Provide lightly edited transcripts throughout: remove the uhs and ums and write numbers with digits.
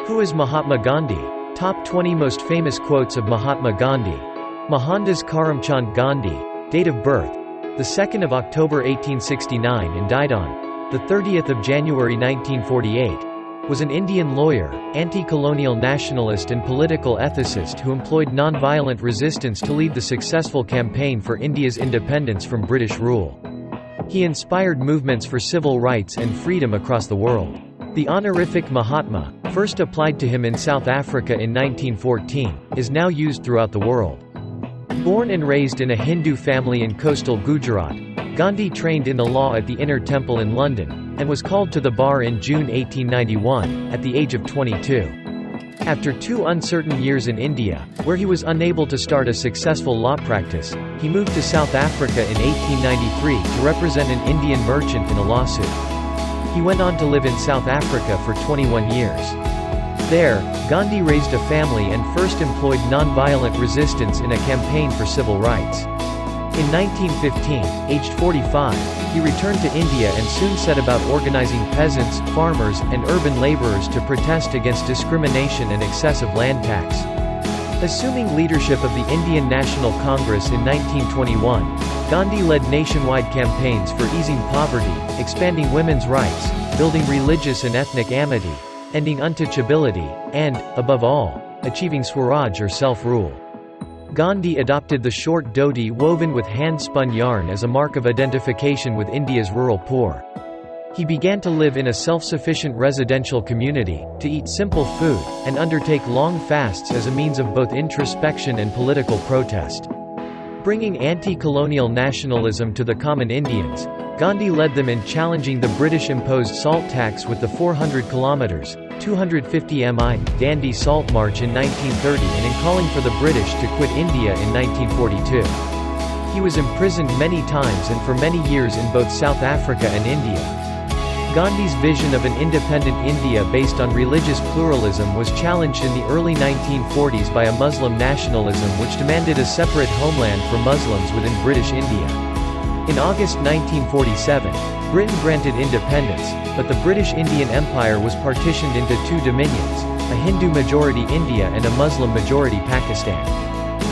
Who is Mahatma Gandhi? Top 20 most famous quotes of Mahatma Gandhi. Mohandas Karamchand Gandhi. Date of birth: the 2nd of October 1869 and died on the 30th of January 1948. Was an Indian lawyer, anti-colonial nationalist and political ethicist who employed non-violent resistance to lead the successful campaign for India's independence from British rule. He inspired movements for civil rights and freedom across the world. The honorific Mahatma, first applied to him in South Africa in 1914, is now used throughout the world. Born and raised in a Hindu family in coastal Gujarat, Gandhi trained in the law at the Inner Temple in London, and was called to the bar in June 1891, at the age of 22. After 2 uncertain years in India, where he was unable to start a successful law practice, he moved to South Africa in 1893 to represent an Indian merchant in a lawsuit. He went on to live in South Africa for 21 years. There, Gandhi raised a family and first employed non-violent resistance in a campaign for civil rights. In 1915, aged 45, he returned to India and soon set about organizing peasants, farmers, and urban laborers to protest against discrimination and excessive land tax. Assuming leadership of the Indian National Congress in 1921, Gandhi led nationwide campaigns for easing poverty, expanding women's rights, building religious and ethnic amity, ending untouchability, and, above all, achieving Swaraj or self-rule. Gandhi adopted the short dhoti woven with hand-spun yarn as a mark of identification with India's rural poor. He began to live in a self-sufficient residential community, to eat simple food, and undertake long fasts as a means of both introspection and political protest. Bringing anti-colonial nationalism to the common Indians, Gandhi led them in challenging the British-imposed salt tax with the 400 km (250 mi) Dandi Salt March in 1930 and in calling for the British to quit India in 1942. He was imprisoned many times and for many years in both South Africa and India. Gandhi's vision of an independent India based on religious pluralism was challenged in the early 1940s by a Muslim nationalism which demanded a separate homeland for Muslims within British India. In August 1947, Britain granted independence, but the British Indian Empire was partitioned into 2 dominions, a Hindu-majority India and a Muslim-majority Pakistan.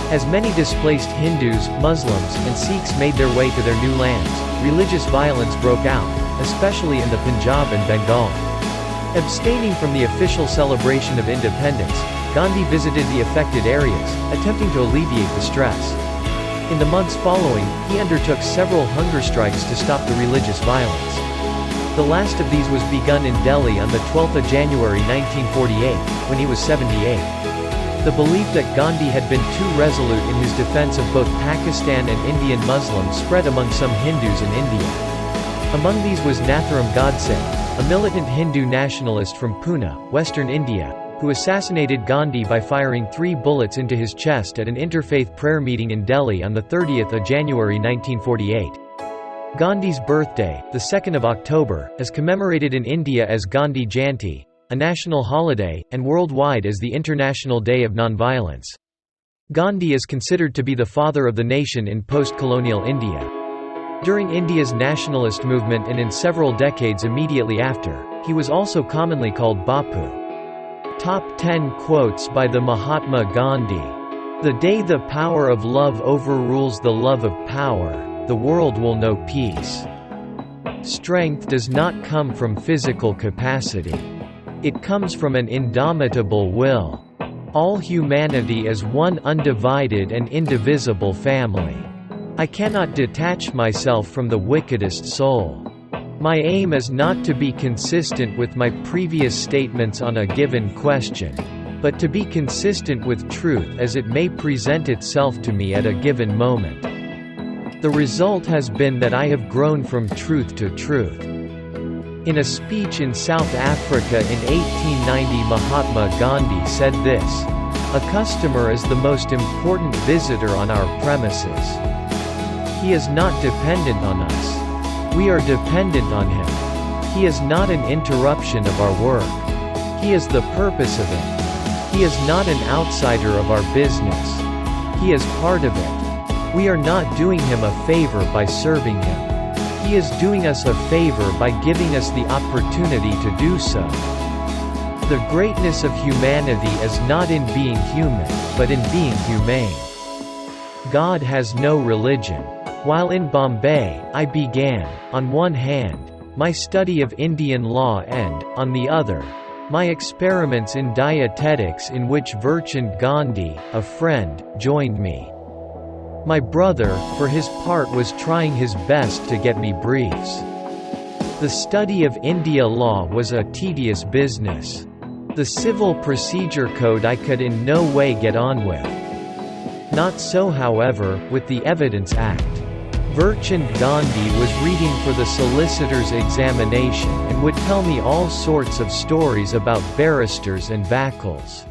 As many displaced Hindus, Muslims, and Sikhs made their way to their new lands, religious violence broke out, especially in the Punjab and Bengal. Abstaining from the official celebration of independence, Gandhi visited the affected areas, attempting to alleviate the stress. In the months following, he undertook several hunger strikes to stop the religious violence. The last of these was begun in Delhi on the 12th of January 1948, when he was 78. The belief that Gandhi had been too resolute in his defense of both Pakistan and Indian Muslims spread among some Hindus in India. Among these was Nathuram Godse, a militant Hindu nationalist from Pune, western India, who assassinated Gandhi by firing 3 bullets into his chest at an interfaith prayer meeting in Delhi on the 30th of January 1948. Gandhi's birthday, the 2nd of October, is commemorated in India as Gandhi Jayanti, a national holiday, and worldwide as the International Day of Nonviolence. Gandhi is considered to be the father of the nation in post-colonial India. During India's nationalist movement and in several decades immediately after, he was also commonly called Bapu. Top 10 quotes by the Mahatma Gandhi. The day the power of love overrules the love of power, the world will know peace. Strength does not come from physical capacity. It comes from an indomitable will. All humanity is one undivided and indivisible family. I cannot detach myself from the wickedest soul. My aim is not to be consistent with my previous statements on a given question, but to be consistent with truth as it may present itself to me at a given moment. The result has been that I have grown from truth to truth. In a speech in South Africa in 1890, Mahatma Gandhi said this: "A customer is the most important visitor on our premises. He is not dependent on us. We are dependent on him. He is not an interruption of our work. He is the purpose of it. He is not an outsider of our business. He is part of it. We are not doing him a favor by serving him. He is doing us a favor by giving us the opportunity to do so." The greatness of humanity is not in being human, but in being humane. God has no religion. While in Bombay, I began, on one hand, my study of Indian law and, on the other, my experiments in dietetics in which Virchand Gandhi, a friend, joined me. My brother, for his part, was trying his best to get me briefs. The study of India law was a tedious business. The Civil Procedure Code I could in no way get on with. Not so, however, with the Evidence Act. Virchand Gandhi was reading for the solicitor's examination and would tell me all sorts of stories about barristers and vacuoles.